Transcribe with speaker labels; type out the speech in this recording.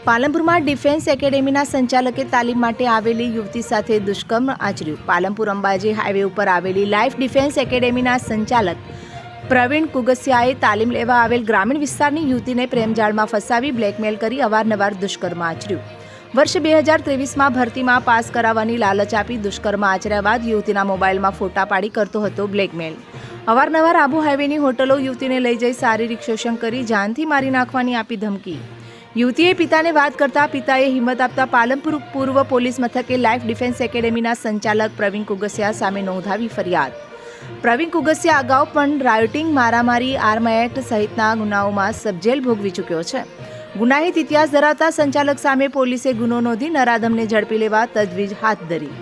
Speaker 1: પાલનપુરમાં defence એકેડેમીના સંચાલકે તાલીમ માટે આવેલી યુવતી સાથે દુષ્કર્મ આચર્યું. પાલનપુર અંબાજી હાઈવે ઉપર આવેલી લાઈફ ડિફેન્સ એકેડેમીના સંચાલક પ્રવીણ કુગસિયાએ તાલીમ લેવા આવેલ ગ્રામીણ વિસ્તારની યુવતીને પ્રેમજાળમાં ફસાવી બ્લેકમેલ કરી અવારનવાર દુષ્કર્મ આચર્યું. વર્ષ 2023માં ભરતીમાં પાસ કરાવવાની લાલચ આપી દુષ્કર્મ આચર્યા બાદ યુવતીના મોબાઈલમાં ફોટા પાડી કરતો હતો બ્લેકમેલ. અવારનવાર આબુ હાઈવેની હોટલો યુવતીને લઈ જઈ શારીરિક શોષણ કરી જાનથી મારી નાખવાની આપી ધમકી. યુવતીએ પિતાને વાત કરતા પિતાએ હિંમત આપતા પાલનપુર પૂર્વ પોલીસ મથકે લાઈફ ડિફેન્સ એકેડેમીના સંચાલક પ્રવીણ કુગસિયા સામે નોંધાવી ફરિયાદ. પ્રવીણ કુગસિયા અગાઉ પણ રાયોટિંગ, મારામારી, આર્મ એક્ટ સહિતના ગુનાઓમાં સબજેલ ભોગવી ચૂક્યો છે. ગુનાહિત ઇતિહાસ ધરાવતા સંચાલક સામે પોલીસે ગુનો નોંધી નરાધમને ઝડપી લેવા તજવીજ હાથ ધરી.